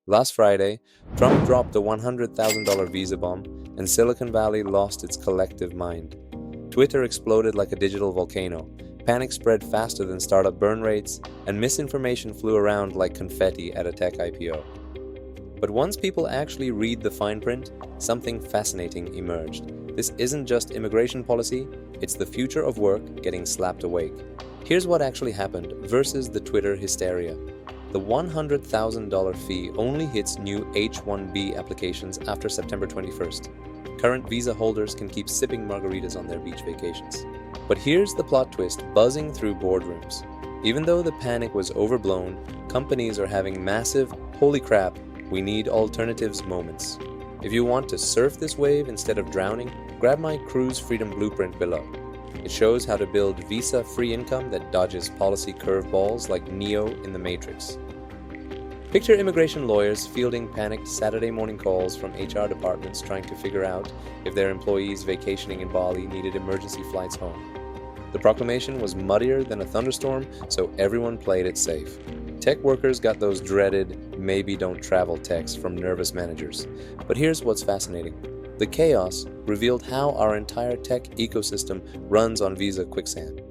Last Friday, Trump dropped the $100,000 visa bomb, and Silicon Valley lost its collective mind. Twitter exploded like a digital volcano, panic spread faster than startup burn rates, and misinformation flew around like confetti at a tech IPO. But once people actually read the fine print, something fascinating emerged. This isn't just immigration policy, it's the future of work getting slapped awake. Here's what actually happened versus the Twitter hysteria. The $100,000 fee only hits new H-1B applications after September 21st. Current visa holders can keep sipping margaritas on their beach vacations. But here's the plot twist buzzing through boardrooms. Even though the panic was overblown, companies are having massive, holy crap, we need alternatives moments. If you want to surf this wave instead of drowning, grab my Cruise Freedom Blueprint below. It shows how to build visa-free income that dodges policy curveballs like Neo in the Matrix. Picture immigration lawyers fielding panicked Saturday morning calls from HR departments trying to figure out if their employees vacationing in Bali needed emergency flights home. The proclamation was muddier than a thunderstorm, so everyone played it safe. Tech workers got those dreaded maybe don't travel texts from nervous managers. But here's what's fascinating. The chaos revealed how our entire tech ecosystem runs on visa quicksand.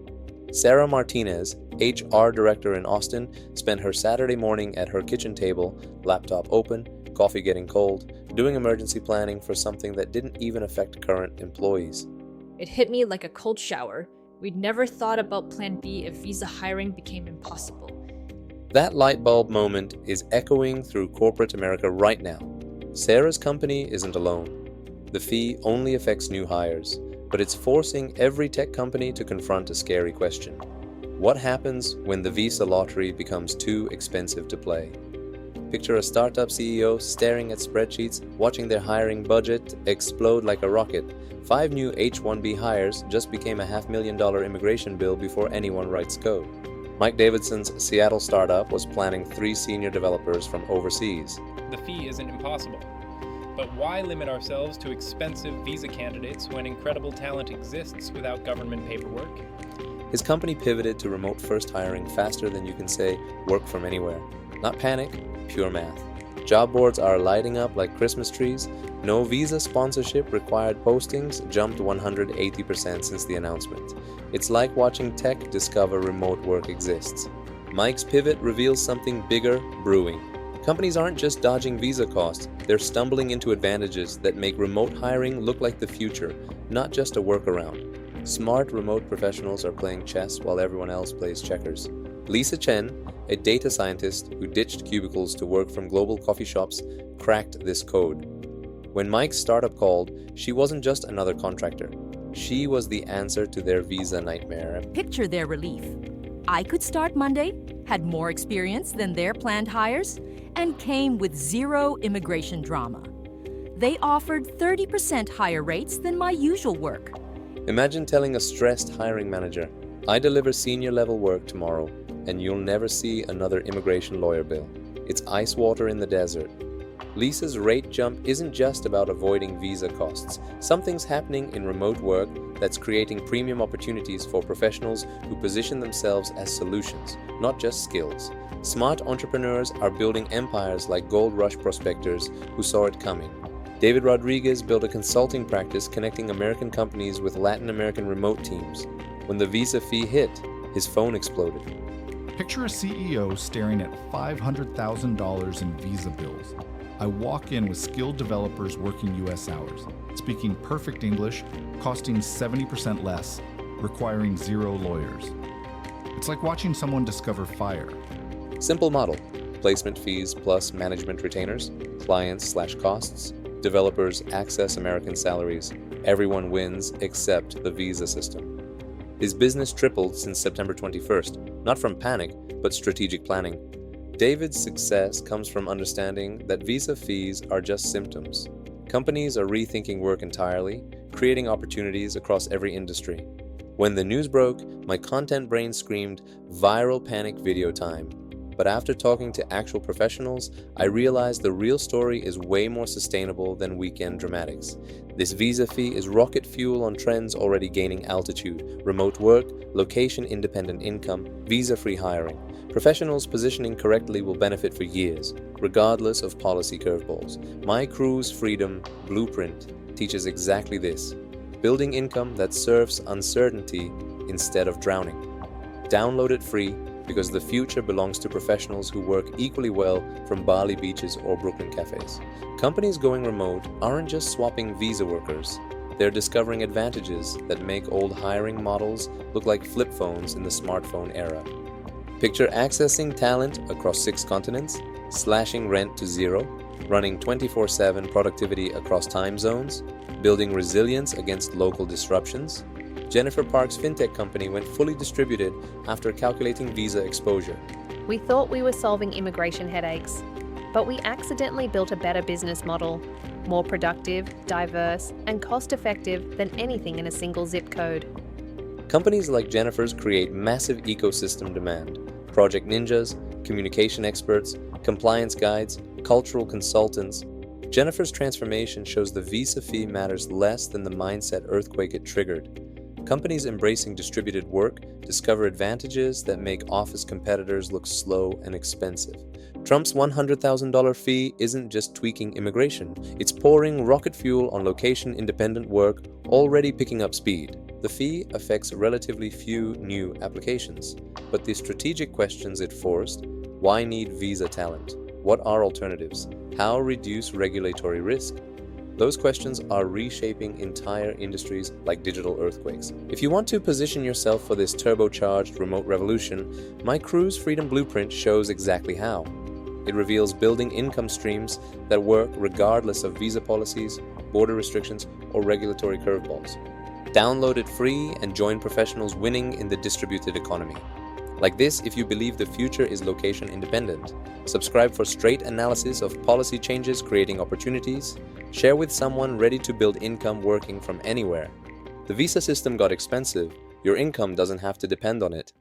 Sarah Martinez, HR director in Austin, spent her Saturday morning at her kitchen table, laptop open, coffee getting cold, doing emergency planning for something that didn't even affect current employees. It hit me like a cold shower. We'd never thought about Plan B if visa hiring became impossible. That light bulb moment is echoing through corporate America right now. Sarah's company isn't alone. The fee only affects new hires, but it's forcing every tech company to confront a scary question. What happens when the visa lottery becomes too expensive to play? Picture a startup CEO staring at spreadsheets, watching their hiring budget explode like a rocket. 5 new H-1B hires just became a $500,000 immigration bill before anyone writes code. Mike Davidson's Seattle startup was planning 3 senior developers from overseas. The fee isn't impossible. But why limit ourselves to expensive visa candidates when incredible talent exists without government paperwork? His company pivoted to remote-first hiring faster than you can say work from anywhere. Not panic, pure math. Job boards are lighting up like Christmas trees. No visa sponsorship required postings jumped 180% since the announcement. It's like watching tech discover remote work exists. Mike's pivot reveals something bigger brewing. Companies aren't just dodging visa costs, they're stumbling into advantages that make remote hiring look like the future, not just a workaround. Smart remote professionals are playing chess while everyone else plays checkers. Lisa Chen, a data scientist who ditched cubicles to work from global coffee shops, cracked this code. When Mike's startup called, she wasn't just another contractor. She was the answer to their visa nightmare. Picture their relief. I could start Monday, had more experience than their planned hires, and came with zero immigration drama. They offered 30% higher rates than my usual work. Imagine telling a stressed hiring manager, I deliver senior level work tomorrow, and you'll never see another immigration lawyer bill. It's ice water in the desert. Lisa's rate jump isn't just about avoiding visa costs. Something's happening in remote work that's creating premium opportunities for professionals who position themselves as solutions, not just skills. Smart entrepreneurs are building empires like gold rush prospectors who saw it coming. David Rodriguez built a consulting practice connecting American companies with Latin American remote teams. When the visa fee hit, his phone exploded. Picture a CEO staring at $500,000 in visa bills. I walk in with skilled developers working US hours, speaking perfect English, costing 70% less, requiring 0 lawyers. It's like watching someone discover fire. Simple model. Placement fees plus management retainers, clients/costs, developers access American salaries. Everyone wins except the visa system. His business tripled since September 21st, not from panic, but strategic planning. David's success comes from understanding that visa fees are just symptoms. Companies are rethinking work entirely, creating opportunities across every industry. When the news broke, my content brain screamed, viral panic video time. But after talking to actual professionals, I realized the real story is way more sustainable than weekend dramatics. This visa fee is rocket fuel on trends already gaining altitude: remote work, location-independent income, visa-free hiring. Professionals positioning correctly will benefit for years, regardless of policy curveballs. My Cruise Freedom Blueprint teaches exactly this: building income that serves uncertainty instead of drowning. Download it free because the future belongs to professionals who work equally well from Bali beaches or Brooklyn cafes. Companies going remote aren't just swapping visa workers. They're discovering advantages that make old hiring models look like flip phones in the smartphone era. Picture accessing talent across 6 continents, slashing rent to zero, running 24/7 productivity across time zones, building resilience against local disruptions. Jennifer Park's fintech company went fully distributed after calculating visa exposure. We thought we were solving immigration headaches, but we accidentally built a better business model, more productive, diverse, and cost-effective than anything in a single zip code. Companies like Jennifer's create massive ecosystem demand. Project ninjas, communication experts, compliance guides, cultural consultants. Jennifer's transformation shows the visa fee matters less than the mindset earthquake it triggered. Companies embracing distributed work discover advantages that make office competitors look slow and expensive. Trump's $100,000 fee isn't just tweaking immigration, it's pouring rocket fuel on location-independent work already picking up speed. The fee affects relatively few new applications, but the strategic questions it forced: why need visa talent? What are alternatives? How reduce regulatory risk? Those questions are reshaping entire industries like digital earthquakes. If you want to position yourself for this turbocharged remote revolution, my Cruise Freedom Blueprint shows exactly how. It reveals building income streams that work regardless of visa policies, border restrictions, or regulatory curveballs. Download it free and join professionals winning in the distributed economy. Like this if you believe the future is location independent. Subscribe for straight analysis of policy changes creating opportunities. Share with someone ready to build income working from anywhere. The visa system got expensive. Your income doesn't have to depend on it.